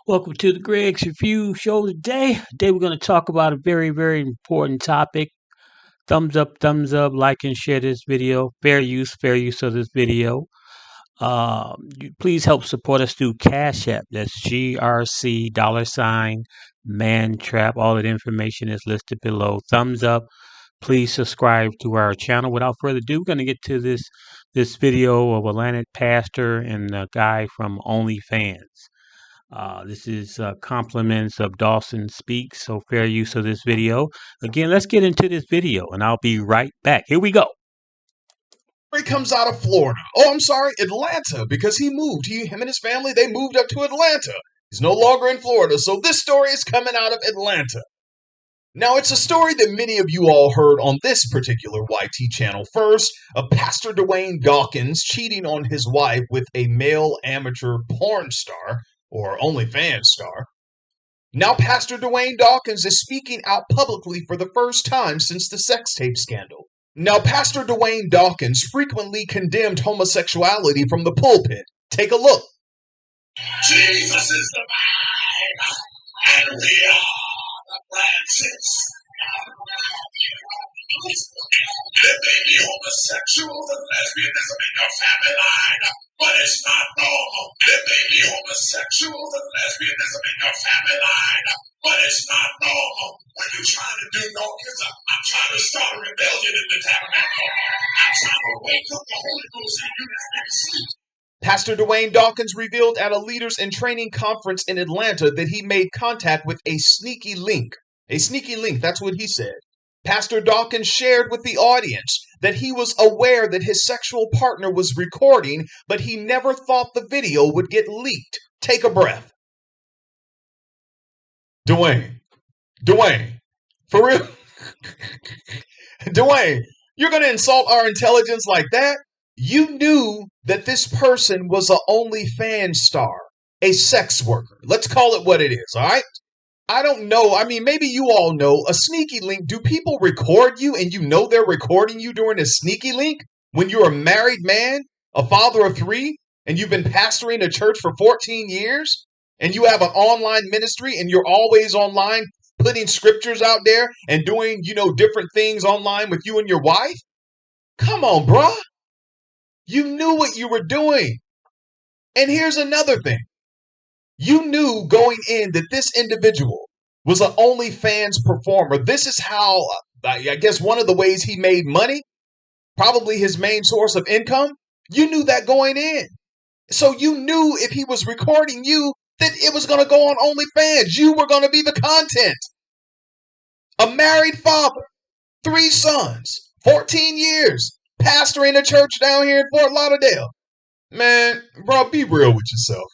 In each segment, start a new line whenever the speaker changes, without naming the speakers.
Welcome to the Greg's Review Show today. Today we're going to talk about a very, very important topic. Thumbs up, like and share this video. Fair use of this video. Please help support us through Cash App. That's GRC mantrap. All that information is listed below. Thumbs up. Please subscribe to our channel. Without further ado, we're going to get to this video of Atlantic pastor and a guy from OnlyFans. This is compliments of Dawson Speaks, so fair use of this video. Again, let's get into this video, and I'll be right back. Here we go.
He comes out of Florida. Oh, I'm sorry, Atlanta, because he moved. Him and his family, they moved up to Atlanta. He's no longer in Florida, so this story is coming out of Atlanta. Now, it's a story that many of you all heard on this particular YT channel first, of Pastor Dwayne Dawkins cheating on his wife with a male amateur porn star, or OnlyFans star. Now, Pastor Dwayne Dawkins is speaking out publicly for the first time since the sex tape scandal. Now, Pastor Dwayne Dawkins frequently condemned homosexuality from the pulpit. Take a look.
Jesus is the vine, and we are the branches. There may be homosexuals and lesbianism in your family line, but it's not normal. There may be homosexuals and lesbianism in your family line, but it's not normal. What you trying to do, Dawkins? I'm trying to start a rebellion in the tabernacle. I'm trying to wake up the Holy Ghost in you that's been asleep.
Pastor Dwayne Dawkins revealed at a Leaders in Training conference in Atlanta that he made contact with a sneaky link. A sneaky link, that's what he said. Pastor Dawkins shared with the audience that he was aware that his sexual partner was recording, but he never thought the video would get leaked. Take a breath. Dwayne, for real? Dwayne, you're going to insult our intelligence like that? You knew that this person was an OnlyFans star, a sex worker. Let's call it what it is, all right? I don't know. I mean, maybe you all know a sneaky link. Do people record you and you know they're recording you during a sneaky link? When you're a married man, a father of 3, and you've been pastoring a church for 14 years, and you have an online ministry and you're always online putting scriptures out there and doing, different things online with you and your wife? Come on, bruh. You knew what you were doing. And here's another thing. You knew going in that this individual was an OnlyFans performer. This is how, I guess, one of the ways he made money, probably his main source of income. You knew that going in. So you knew if he was recording you, that it was going to go on OnlyFans. You were going to be the content. A married father, 3 sons, 14 years, pastoring a church down here in Fort Lauderdale. Man, bro, be real with yourself.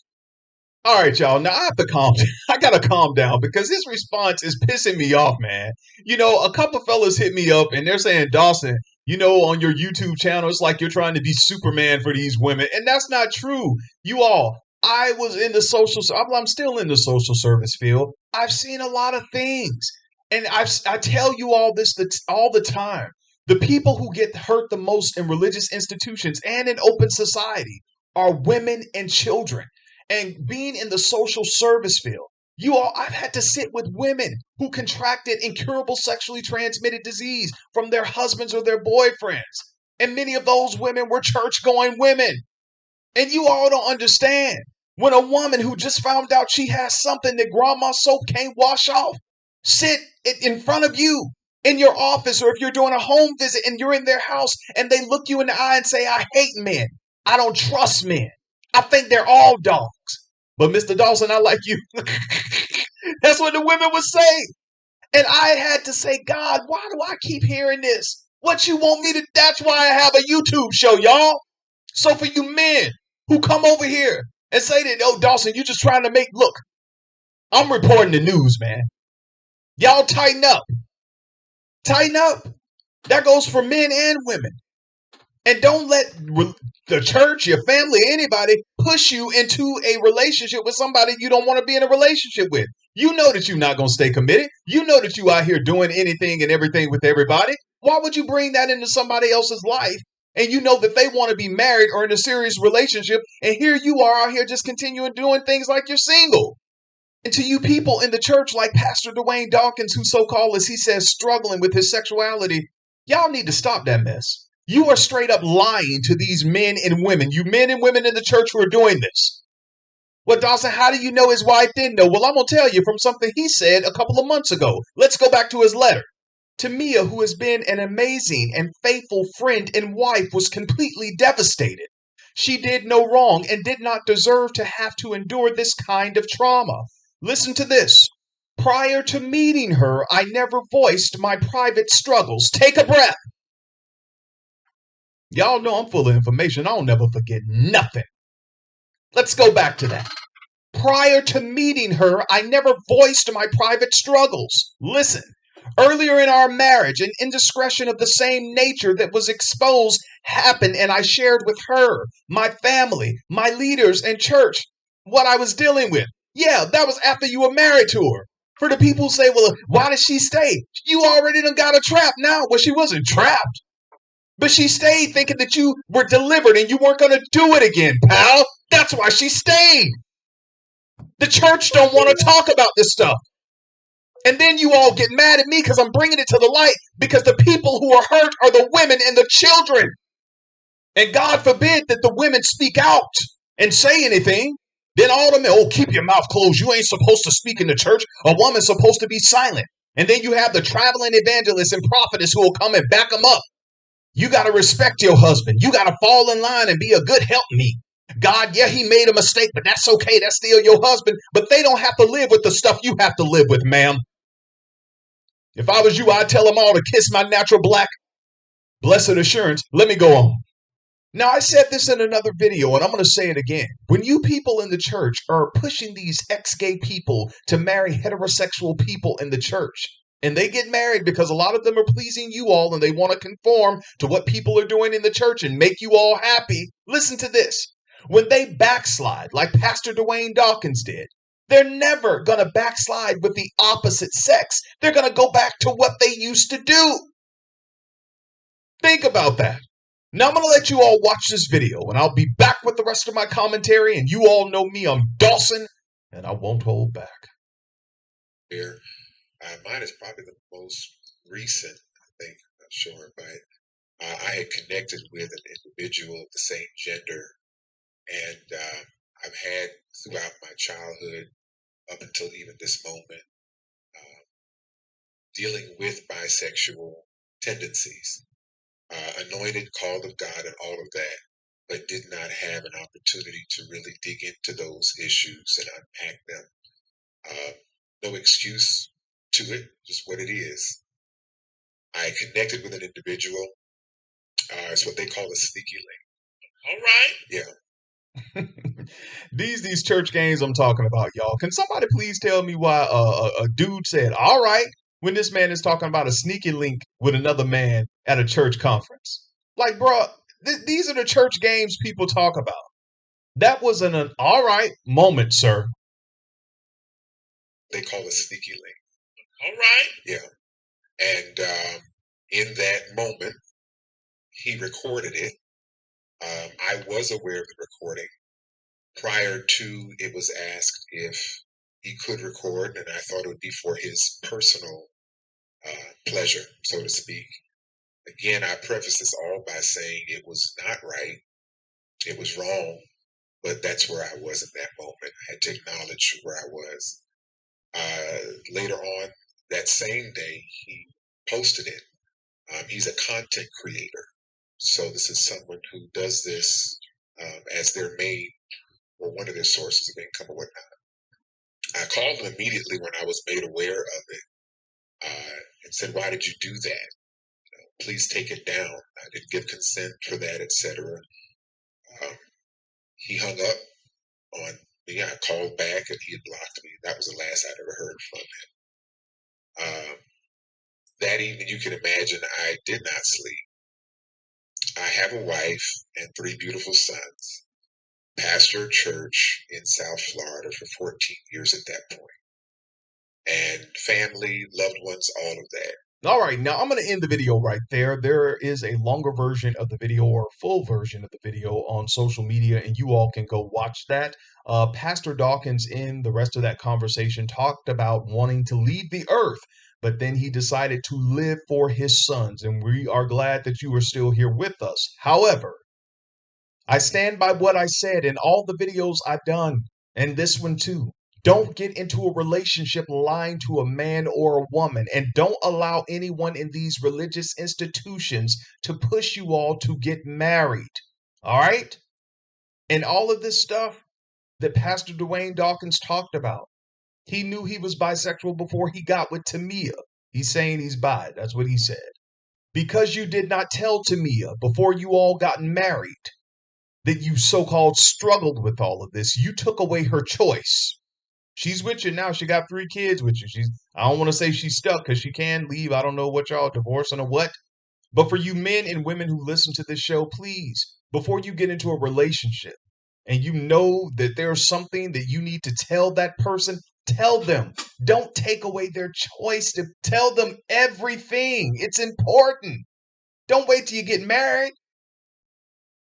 All right, y'all. Now I have to calm down. I got to calm down because his response is pissing me off, man. A couple fellas hit me up and they're saying, Dawson, on your YouTube channel, it's like you're trying to be Superman for these women. And that's not true. I was in the I'm still in the social service field. I've seen a lot of things. And I tell you all this all the time. The people who get hurt the most in religious institutions and in open society are women and children. And being in the social service field, I've had to sit with women who contracted incurable sexually transmitted disease from their husbands or their boyfriends. And many of those women were church-going women. And you all don't understand. When a woman who just found out she has something that grandma soap can't wash off, sit in front of you in your office, or if you're doing a home visit and you're in their house and they look you in the eye and say, I hate men. I don't trust men. I think they're all dogs. But Mr. Dawson, I like you. That's what the women would say. And I had to say, God, why do I keep hearing this? What you want me to? That's why I have a YouTube show, y'all. So for you men who come over here and say that, oh, Dawson, you're just trying to look, I'm reporting the news, man. Y'all tighten up. Tighten up. That goes for men and women. And don't let the church, your family, anybody push you into a relationship with somebody you don't want to be in a relationship with. You know that you're not going to stay committed. You know that you out here doing anything and everything with everybody. Why would you bring that into somebody else's life? And you know that they want to be married or in a serious relationship. And here you are out here just continuing doing things like you're single. And to you people in the church like Pastor Dwayne Dawkins, who so-called, as he says, struggling with his sexuality, y'all need to stop that mess. You are straight up lying to these men and women. You men and women in the church who are doing this. Well, Dawson, how do you know his wife didn't know? Well, I'm going to tell you from something he said a couple of months ago. Let's go back to his letter. To Mia, who has been an amazing and faithful friend and wife, was completely devastated. She did no wrong and did not deserve to have to endure this kind of trauma. Listen to this. Prior to meeting her, I never voiced my private struggles. Take a breath. Y'all know I'm full of information. I'll never forget nothing. Let's go back to that. Prior to meeting her, I never voiced my private struggles. Listen, earlier in our marriage, an indiscretion of the same nature that was exposed happened, and I shared with her, my family, my leaders, and church what I was dealing with. Yeah, that was after you were married to her. For the people who say, well, why did she stay? You already done got her trapped now. Well, she wasn't trapped. But she stayed thinking that you were delivered and you weren't going to do it again, pal. That's why she stayed. The church don't want to talk about this stuff. And then you all get mad at me because I'm bringing it to the light, because the people who are hurt are the women and the children. And God forbid that the women speak out and say anything. Then all the men, oh, keep your mouth closed. You ain't supposed to speak in the church. A woman's supposed to be silent. And then you have the traveling evangelists and prophetess who will come and back them up. You got to respect your husband. You got to fall in line and be a good helpmeet. God, yeah, he made a mistake, but that's okay. That's still your husband. But they don't have to live with the stuff you have to live with, ma'am. If I was you, I'd tell them all to kiss my natural black blessed assurance. Let me go on. Now, I said this in another video, and I'm going to say it again. When you people in the church are pushing these ex-gay people to marry heterosexual people in the church, and they get married because a lot of them are pleasing you all and they want to conform to what people are doing in the church and make you all happy, listen to this. When they backslide, like Pastor Dwayne Dawkins did, they're never going to backslide with the opposite sex. They're going to go back to what they used to do. Think about that. Now I'm going to let you all watch this video, and I'll be back with the rest of my commentary, and you all know me, I'm Dawson, and I won't hold back.
Here, mine is probably the most recent, I think, I'm not sure, but I had connected with an individual of the same gender, and I've had throughout my childhood, up until even this moment, dealing with bisexual tendencies. Anointed, called of God, and all of that, but did not have an opportunity to really dig into those issues and unpack them. No excuse to it, just what it is. I connected with an individual. It's what they call a sneaky link. All right.
Yeah. These church games I'm talking about, y'all. Can somebody please tell me why a dude said, all right, when this man is talking about a sneaky link with another man at a church conference? Like, bro, these are the church games people talk about. That was an all right moment, sir.
They call a sneaky link. All right. Yeah. And in that moment, he recorded it. I was aware of the recording. Prior to, it was asked if he could record, and I thought it would be for his personal pleasure, so to speak. Again, I preface this all by saying it was not right. It was wrong, but that's where I was in that moment. I had to acknowledge where I was. Later on that same day, he posted it. He's a content creator. So this is someone who does this as their main or one of their sources of income or whatnot. I called him immediately when I was made aware of it and said, why did you do that? Please take it down. I didn't give consent for that, etc. He hung up on me. I called back and he had blocked me. That was the last I'd ever heard from him. That evening, you can imagine, I did not sleep. I have a wife and 3 beautiful sons. Pastor a church in South Florida for 14 years at that point. And family, loved ones, all of that.
All right, now I'm going to end the video right there. There is a longer version of the video or full version of the video on social media, and you all can go watch that. Pastor Dawkins, in the rest of that conversation, talked about wanting to leave the earth, but then he decided to live for his sons, and we are glad that you are still here with us. However, I stand by what I said in all the videos I've done, and this one too. Don't get into a relationship lying to a man or a woman, and don't allow anyone in these religious institutions to push you all to get married. All right? And all of this stuff that Pastor Dwayne Dawkins talked about, he knew he was bisexual before he got with Tamia. He's saying he's bi. That's what he said. Because you did not tell Tamia before you all got married that you so-called struggled with all of this. You took away her choice. She's with you now. She got 3 kids with you. I don't want to say she's stuck because she can leave. I don't know what y'all divorcing or what. But for you men and women who listen to this show, please, before you get into a relationship and you know that there's something that you need to tell that person, tell them. Don't take away their choice to tell them everything. It's important. Don't wait till you get married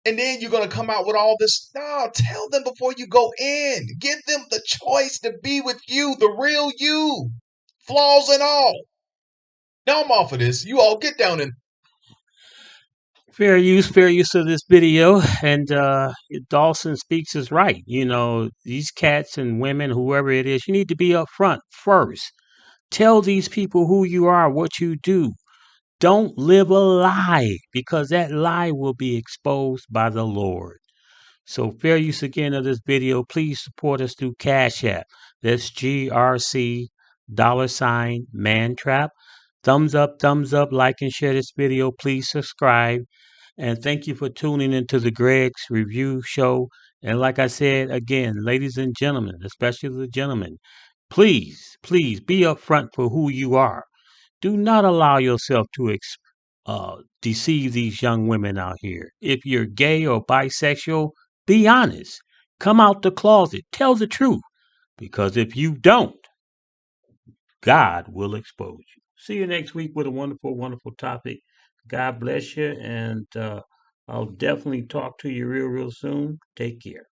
and then you're going to come out with all this. No, tell them before you go in. Give them the choice to be with you, the real you, flaws and all. Now I'm off of this. You all get down and
Fair use of this video. And Dawson Speaks is right. You know, these cats and women, whoever it is, you need to be upfront first. Tell these people who you are, what you do. Don't live a lie, because that lie will be exposed by the Lord. So fair use again of this video. Please support us through Cash App. That's GRC $mantrap. Thumbs up, like and share this video. Please subscribe. And thank you for tuning into the Greg's Review Show. And like I said again, ladies and gentlemen, especially the gentlemen, please be upfront for who you are. Do not allow yourself to deceive these young women out here. If you're gay or bisexual, be honest. Come out the closet. Tell the truth. Because if you don't, God will expose you. See you next week with a wonderful topic. God bless you. And I'll definitely talk to you real soon. Take care.